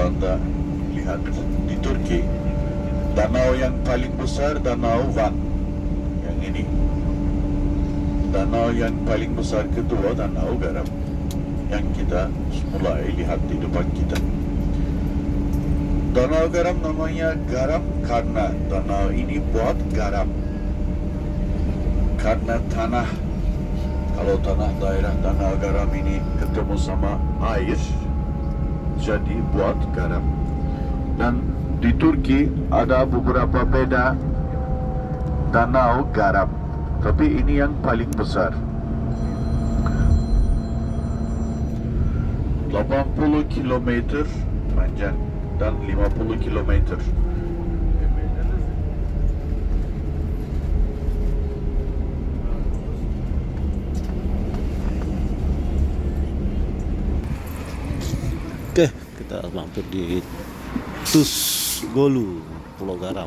Anda lihat di Turki, danau yang paling besar Danau Van, yang ini. Danau yang paling besar kedua Danau Garam, yang kita mulai lihat di depan kita. Danau Garam namanya garam karena danau ini buat garam. Karena tanah, kalau tanah daerah Danau Garam ini ketemu sama air, jadi buat garam. Dan di Turki ada beberapa beda danau garam, tapi ini yang paling besar. 80 kilometer panjang dan 50 kilometer. Oke, kita mampir di Tuzgolu, Pulau Garam.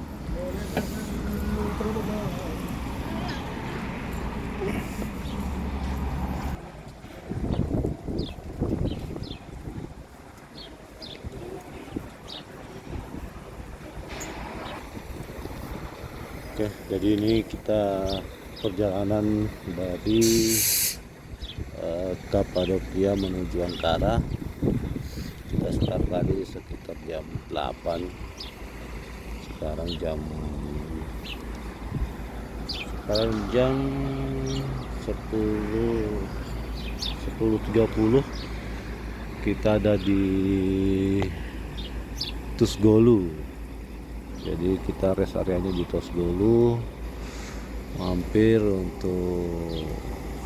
Oke, jadi ini kita perjalanan dari Kapadokia menuju Ankara. Kita start tadi sekitar jam 8. Sekarang jam 10.30. Kita ada di Tuzgolu. Jadi kita rest areanya di Tuzgolu, mampir untuk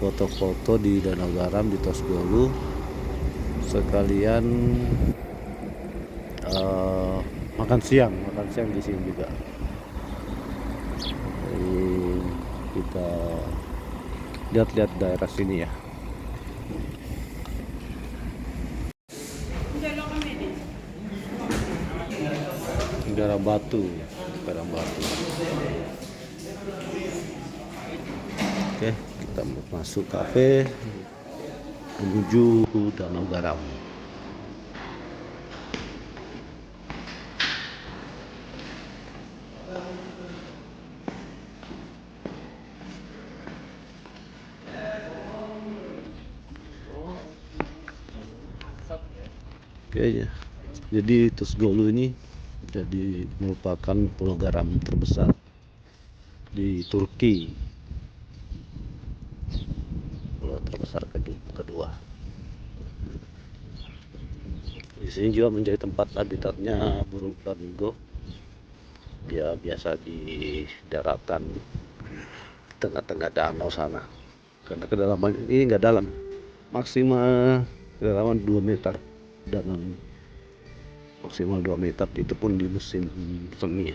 foto-foto di Danau Garam di Tuzgolu, sekalian makan siang di sini juga. Jadi kita lihat-lihat daerah sini ya. Garam Batu. Oke, kita masuk kafe menuju Danau Garam. Oke, jadi Tuzgolu ini jadi merupakan pulau garam terbesar di Turki, pulau terbesar kedua. Di sini juga menjadi tempat habitatnya burung flamingo. Dia biasa di daratan tengah-tengah danau sana. Karena kedalaman ini nggak dalam, maksimal kedalaman 2 meter danau ini. Maksimal 2 meter, itu pun di musim semi.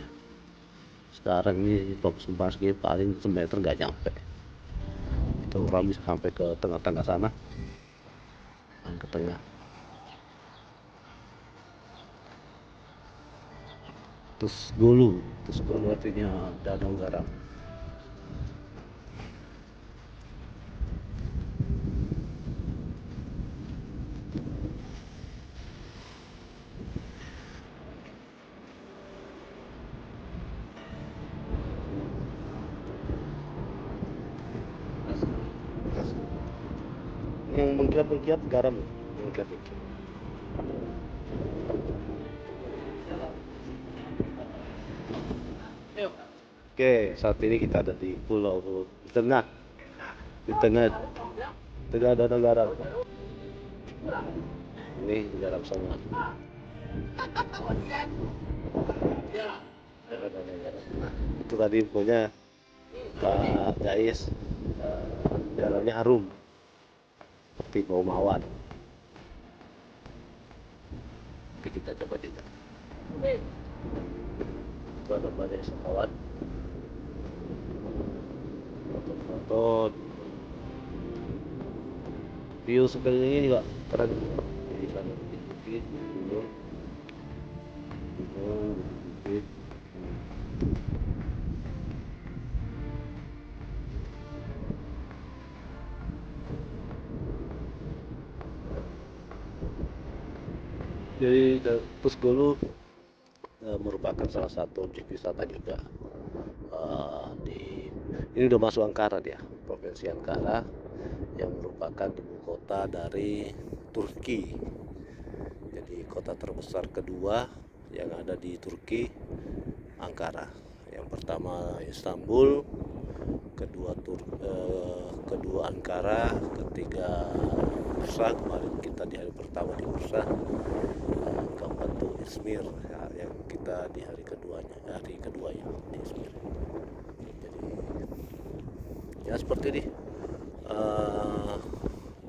Sekarang ini musim panas paling semeter nggak nyampe. Itu orang bisa sampai ke tengah-tengah sana, ke tengah. Tuzgolu artinya Danau Garam. Yang mengkilat-kilat garam, mengkilat-kilat. Oke, saat ini kita ada di pulau tengah, di tengah Danau Garam. Ini garam semua. Itu tadi punya Pak Jais, garamnya harum seperti bau mawar. Oke, kita coba juga. Itu ada banyak sekawan. Foto view sekelilingnya juga keren. Jadi sana dikit dulu. Dikit. Jadi Pusgulu merupakan salah satu objek wisata juga. Ini udah masuk Ankara dia, provinsi Ankara yang merupakan ibu kota dari Turki. Jadi kota terbesar kedua yang ada di Turki, Ankara. Yang pertama Istanbul, kedua Ankara, ketiga Bursa. Kemarin kita di hari pertama di Bursa, keempat tuh Izmir ya, yang kita di hari kedua ya di Izmir. Jadi ya seperti ini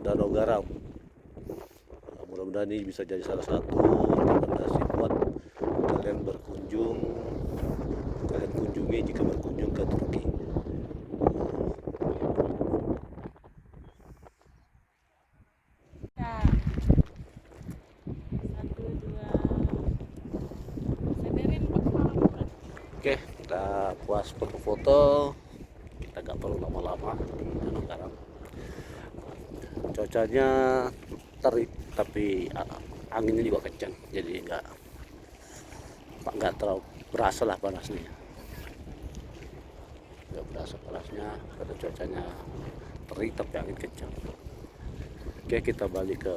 Danau Garam. Mudah-mudahan ini bisa jadi salah satu rekomendasi buat kalian kunjungi jika berkunjung ke Turki. Oke, kita puas foto-foto, kita gak perlu lama-lama di Danau Garam. Cuacanya terik tapi anginnya juga kencang, jadi nggak terlalu berasa lah panasnya, nggak berasa panasnya karena cuacanya terik tapi angin kencang. Oke, kita balik ke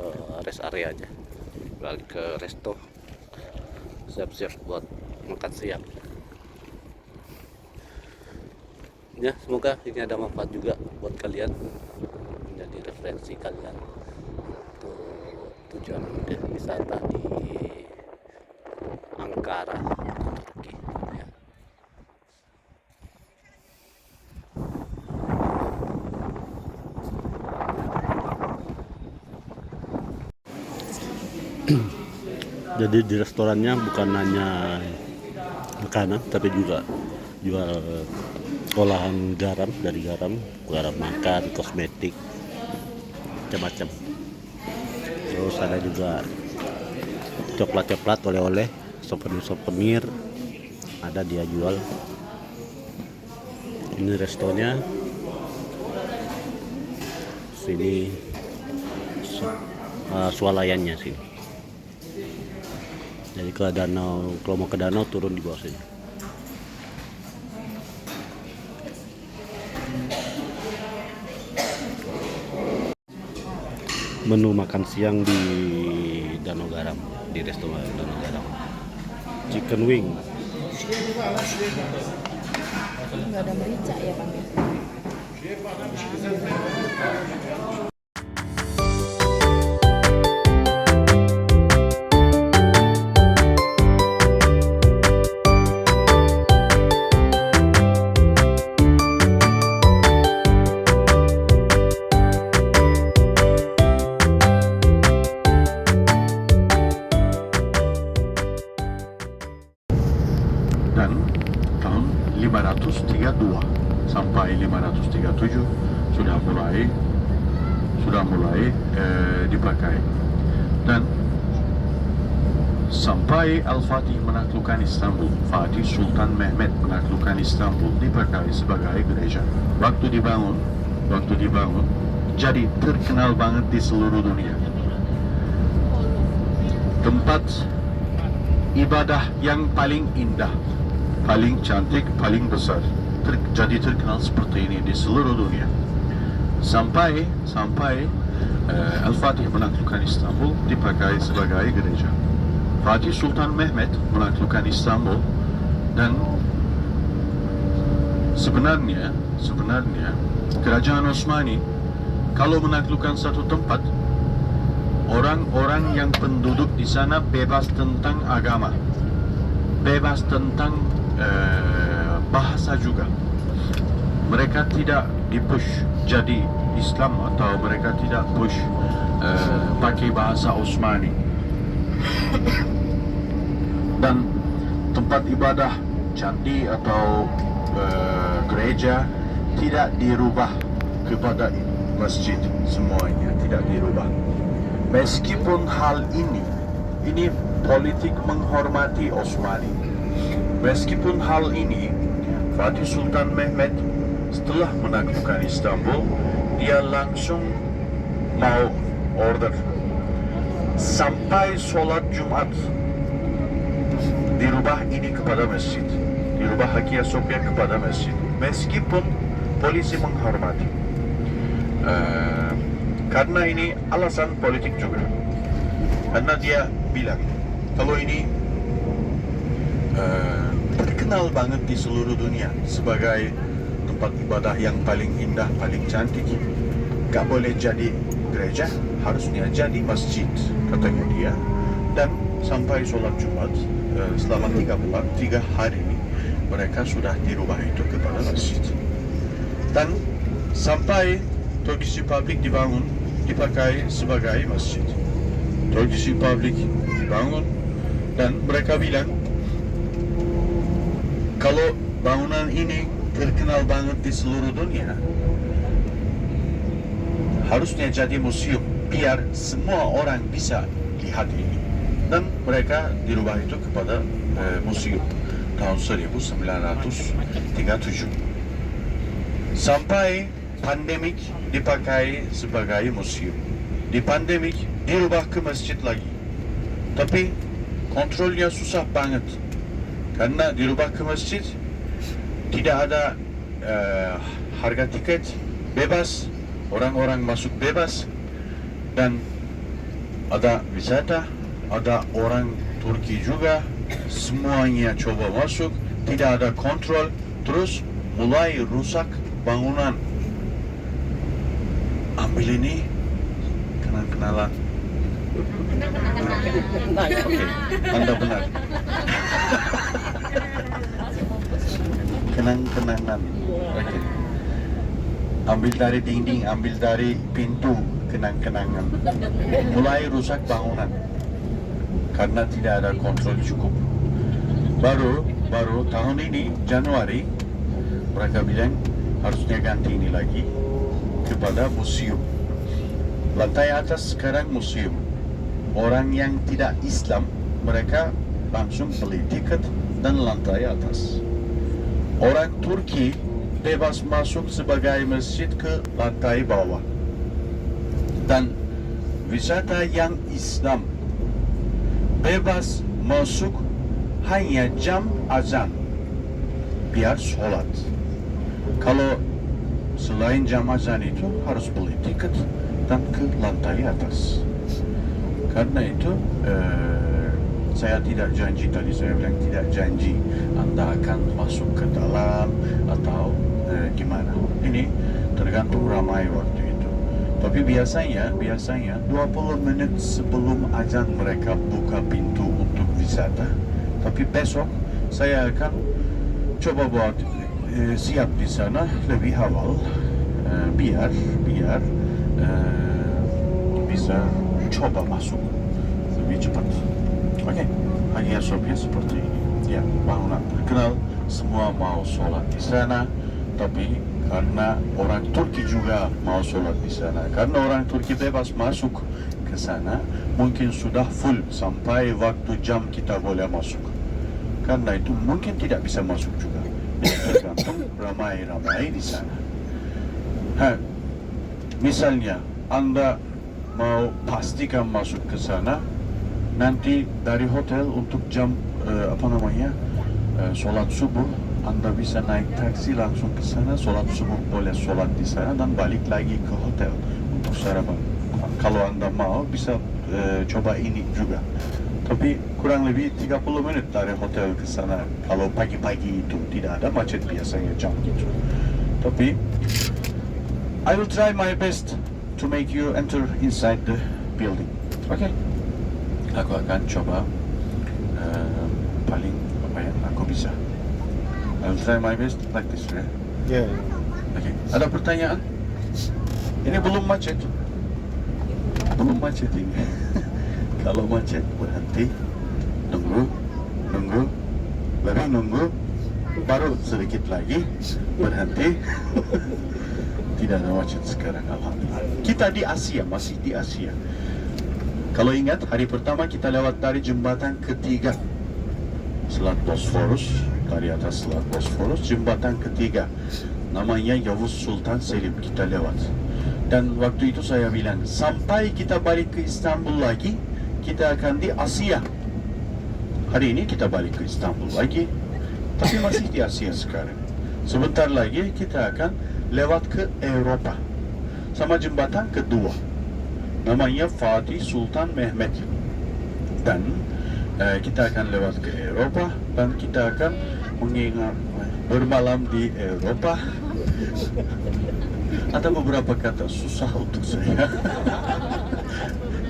rest area aja, balik ke resto, siap-siap buat makan siang. Ya, semoga ini ada manfaat juga buat kalian, menjadi referensi kalian untuk tujuan wisata di Ankara, Turki ya. Jadi di restorannya bukan hanya makanan tapi juga jual olahan garam, dari garam makan, kosmetik, macam-macam. Terus ada juga coklat oleh-oleh, souvenir ada dia jual. Ini restonya, sini swalayannya sini. Jadi kalau mau ke danau turun di bawah sini. Menu makan siang di Danau Garam, di resto Danau Garam. Chicken wing. Nggak ada merica ya Bang? Dan tahun 532 sampai 537 sudah mulai dipakai, dan sampai Al-Fatih menaklukkan Istanbul, Fatih Sultan Mehmet menaklukkan Istanbul, dipakai sebagai gereja. Waktu dibangun jadi terkenal banget di seluruh dunia. Tempat ibadah yang paling indah, paling cantik, paling besar, jadi terkenal seperti ini di seluruh dunia. Sampai Al-Fatih menaklukkan Istanbul, dipakai sebagai gereja. Fatih Sultan Mehmet menaklukkan Istanbul, dan sebenarnya kerajaan Osmani kalau menaklukkan satu tempat, orang-orang yang penduduk di sana bebas tentang agama, bebas tentang bahasa juga. Mereka tidak dipush jadi Islam, atau mereka tidak push pakai bahasa Osmani. Dan tempat ibadah, candi atau gereja tidak dirubah kepada masjid, semuanya tidak dirubah. Meskipun hal ini politik menghormati Osmani. Meskipun hal ini, Fatih Sultan Mehmet setelah menaklukkan Istanbul, dia langsung mau order sampai sholat Jumat dirubah ini kepada masjid, dirubah Hagia Sophia kepada masjid, meskipun polisi menghormati. Karena ini alasan politik juga. Karena dia bilang kalau ini terkenal banget di seluruh dunia sebagai tempat ibadah yang paling indah, paling cantik, gak boleh jadi gereja, harusnya jadi masjid, katanya dia. Dan sampai sholat Jumat selama 3 hari mereka sudah dirubah itu kepada masjid. Dan sampai Turkish Republic dibangun, dipakai sebagai masjid. Turkish Republic dibangun dan mereka bilang kalau bangunan ini terkenal banget di seluruh dunia, harusnya jadi museum biar semua orang bisa lihat ini. Dan mereka dirubah itu kepada museum tahun 1937. Sampai pandemik dipakai sebagai museum. Di pandemik dirubah ke masjid lagi. Tapi kontrolnya susah banget. Karena dirubah ke masjid tidak ada harga tiket bebas, orang-orang masuk bebas, dan ada wisata, ada orang Turki juga, semuanya coba masuk, tidak ada kontrol, terus mulai rusak bangunan. Ambil ini, kenang-kenalan. Oke, Anda benar. Kenang-kenangan. Oke. Ambil dari dinding, ambil dari pintu, kenang-kenangan. Mulai rusak bangunan karena tidak ada kontrol cukup. Baru tahun ini Januari mereka bilang harusnya ganti ini lagi kepada museum. Lantai atas sekarang museum. Orang yang tidak Islam mereka langsung beli tiket dan lantai atas. Orang Turki bebas masuk sebagai masjid ke lantai bawah. Dan wisata yang Islam bebas masuk hanya jam azan biar sholat. Kalau selain jam azan itu harus beli tiket dan ke lantai atas. Karena itu saya tidak janji, tadi saya bilang tidak janji Anda akan masuk ke dalam atau gimana. Ini tergantung ramai waktu itu. Tapi biasanya 20 menit sebelum azan mereka buka pintu untuk wisata. Tapi besok saya akan coba buat siap di sana lebih awal biar bisa coba masuk lebih cepat. Oke, Hagia Sophia seperti ini. Ya, bangunan terkenal, semua mau sholat di sana. Tapi karena orang Turki juga mau sholat di sana, karena orang Turki bebas masuk ke sana, mungkin sudah full sampai waktu jam kita boleh masuk. Karena itu mungkin tidak bisa masuk juga. Tergantung ramai-ramai di sana. Misalnya Anda mau pastikan masuk ke sana, nanti dari hotel untuk jam sholat subuh, Anda bisa naik taksi langsung ke sana, sholat subuh boleh sholat di sana dan balik lagi ke hotel untuk sarapan. Kalau Anda mau bisa coba ini juga. Tapi kurang lebih 30 menit dari hotel ke sana. Kalau pagi-pagi itu tidak ada macet biasanya jam gitu. Tapi I will try my best to make you enter inside the building. Okay? Aku akan coba paling apa yang aku bisa. I will try my best like this, right? Yeah. Okay. Ada pertanyaan? Ini belum macet. Belum macet ini. Kalau macet berhenti, nunggu, lebih nunggu, baru sedikit lagi berhenti. Tidak ada macet sekarang, alhamdulillah. Kita di Asia, masih di Asia. Kalau ingat, hari pertama kita lewat dari jembatan ketiga Selat Bosforus, dari atas Selat Bosforus, jembatan ketiga namanya Yavuz Sultan Selim, kita lewat. Dan waktu itu saya bilang, sampai kita balik ke Istanbul lagi, kita akan di Asia. Hari ini kita balik ke Istanbul lagi, tapi masih di Asia sekarang. Sebentar lagi kita akan lewat ke Eropa sama jembatan kedua, namanya Fatih Sultan Mehmet. Dan kita akan lewat ke Eropa dan kita akan bermalam di Eropa. Ada beberapa kata susah untuk saya.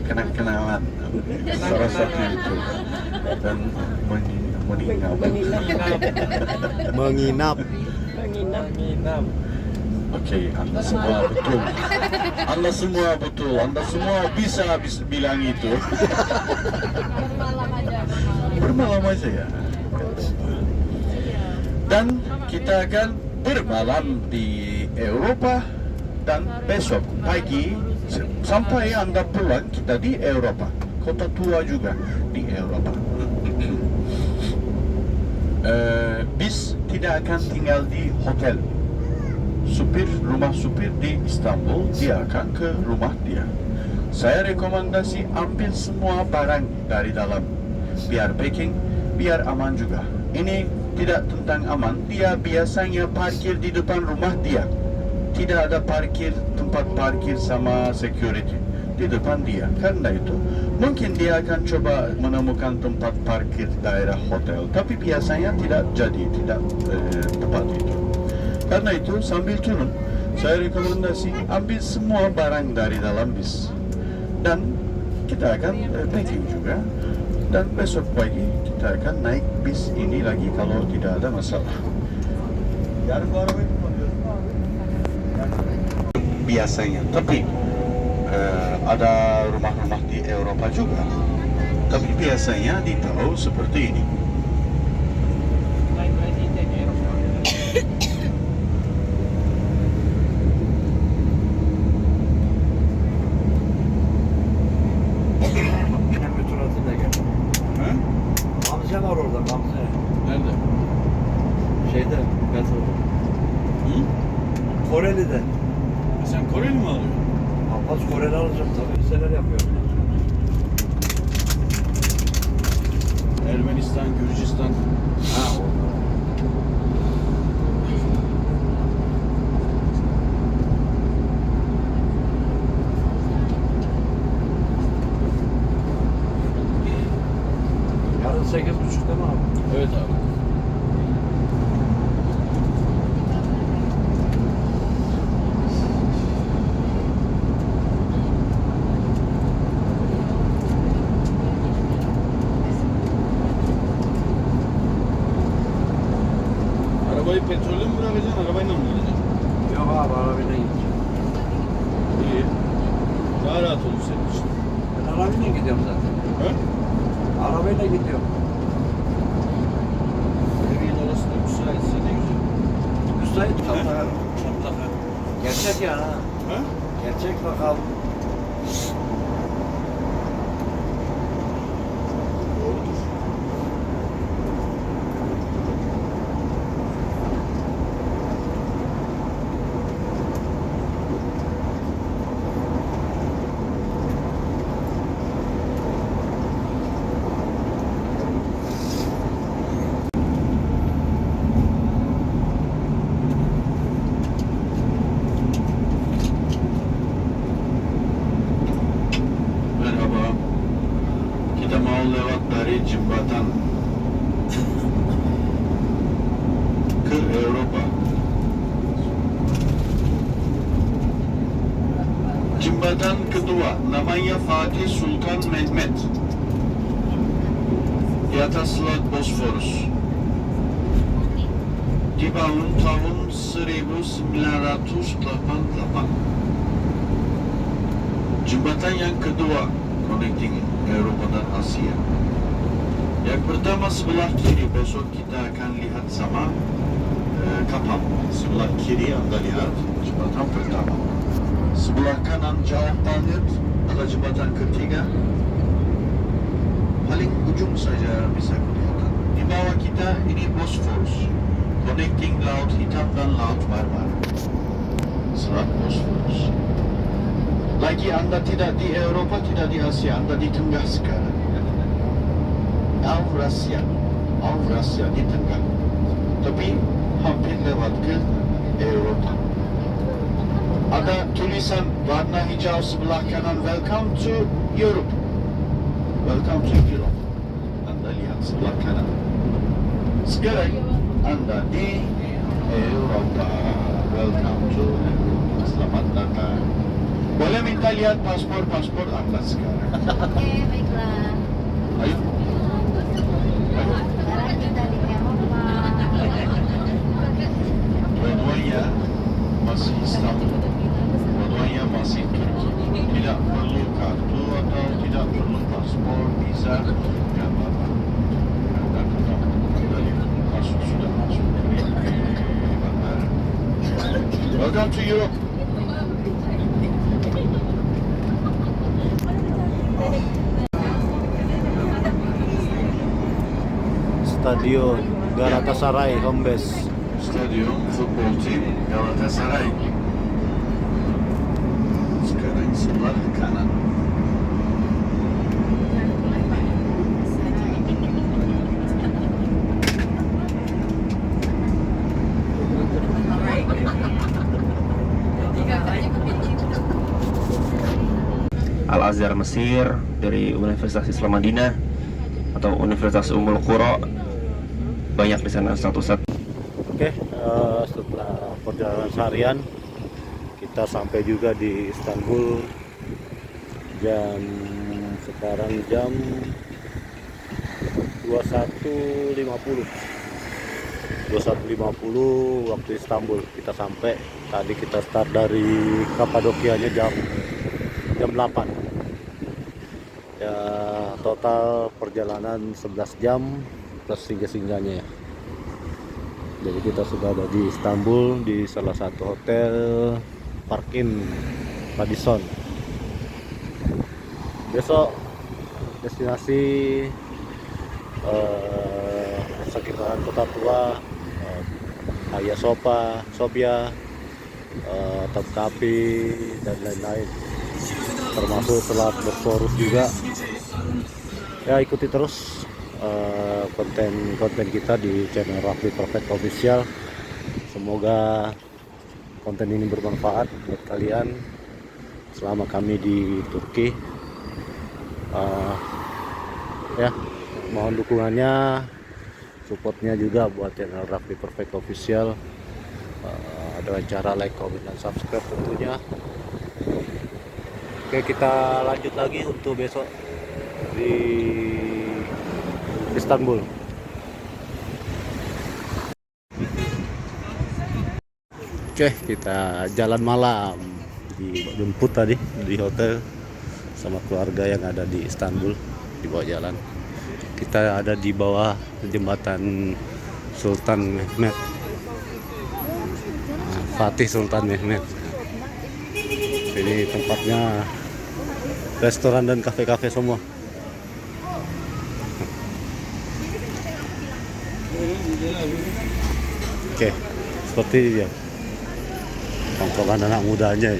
Kenang-kenangan salah satu itu, dan menginap. Menginap. Oke, Anda semua betul. Anda semua betul. Anda semua bisa bilang itu. Bermalam aja ya. Dan kita akan bermalam di Eropa, dan besok pagi sampai Anda pulang kita di Eropa. Kota tua juga di Eropa. Biz tidak akan tinggal di hotel. Rumah supir di Istanbul, dia akan ke rumah dia. Saya rekomendasi ambil semua barang dari dalam, biar packing, biar aman juga. Ini tidak tentang aman, dia biasanya parkir di depan rumah dia. Tidak ada tempat parkir sama security di depan dia. Karena itu mungkin dia akan coba menemukan tempat parkir daerah hotel, tapi biasanya tidak tepat itu. Karena itu sambil turun, saya rekomendasi ambil semua barang dari dalam bis, dan kita akan packing juga. Dan besok pagi kita akan naik bis ini lagi kalau tidak ada masalah. Biasanya, tapi ada rumah-rumah di Eropa juga, tapi biasanya di Palau seperti ini. Gamze var orada, Gamze. Nerede? Şeyde, metroda. Hı? Koreli'de. Sen Koreli mi alıyorsun? Abbas Koreli alacağım tabii, liseler yapıyorum. Ermenistan, Gürcistan. Ha, orada. Yarın 8.30'da mı abi? Evet abi. Arabayı petrolü mü bırakacaksın, arabayla mı gideceksin? Yok abi, arabayla gideceğim. İyi. Daha rahat olur senin için. Ben arabayla gidiyorum zaten. Ha? Arabayla gidiyorum. Evin orası da müsaitse ne güzel. Müsait çanta. Çanta. Gerçek yani ha. Ha? Gerçek bakalım. Doğrudur. Merhaba. Kita mau lewat dari jembatan ke Eropa. Jembatan kedua namanya Fatih Sultan Mehmet, di atas Selat Bosphorus. Dibangun tahun 1988. Jembatan yang kedua connecting Eropa dan Asia. Yang pertama sebelah kiri, besok kita akan lihat sama kapal. Sebelah kiri Anda lihat jembatan pertama. Sebelah kanan jauh banget ada jembatan ketiga. Paling ujung saja bisa kelihatan. Di bawah kita ini Bosphorus, connecting Laut Hitam dan Laut Marmara. Selat Bosphorus. lagi Anda tidak di Eropa, tidak di Asia, Anda di tengah sekarang. Eurasia di tengah. Tapi hampir lewat ke Eropa. Ada tulisan warna hijau sebelah kanan, Welcome to Europe. Welcome to Europe. Anda lihat sebelah kanan. Sekarang Anda di Eropa. Welcome to Eropa. Selamat datang. Boleh minta lihat paspor Anda sekarang. Oke, baiklah. Ayo. Sekarang kita di Eropa. Dua-duanya masih Islam. Dua-duanya masih Turki. Tidak perlu kartu atau tidak perlu paspor, visa, tidak apa-apa. Anda sudah masuk ke bandara. Welcome to Europe. Stadion Galatasaray home base. Stadion futbol tim Galatasaray. Sekarang sebelah kanan. Al-Azhar Mesir, dari Universitas Islam Madinah atau Universitas Ummul Qura, banyak di sana satu-satu. Oke, setelah perjalanan seharian kita sampai juga di Istanbul. Sekarang jam 21.50 waktu Istanbul kita sampai. Tadi kita start dari Kapadokianya jam 8 ya. Total perjalanan 11 jam plus singgah-singgahnya ya. Jadi kita sudah ada di Istanbul, di salah satu hotel Parkin Radisson. Besok destinasi sekitaran kota tua, Hagia Sophia, Topkapi dan lain-lain, termasuk Selat Bosphorus juga. Ya, ikuti terus konten kita di channel Rafli Perfect Official. Semoga konten ini bermanfaat buat kalian selama kami di Turki. Ya, mohon dukungannya, supportnya juga buat channel Rafli Perfect Official. Dengan cara like, comment, dan subscribe tentunya. Oke, kita lanjut lagi untuk besok di Istanbul. Oke, kita jalan malam, dijemput tadi di hotel sama keluarga yang ada di Istanbul, di bawah jalan. Kita ada di bawah jembatan Sultan Mehmet, Fatih Sultan Mehmet. Ini tempatnya restoran dan kafe-kafe semua. Oke, seperti dia tongkrongan anak mudanya.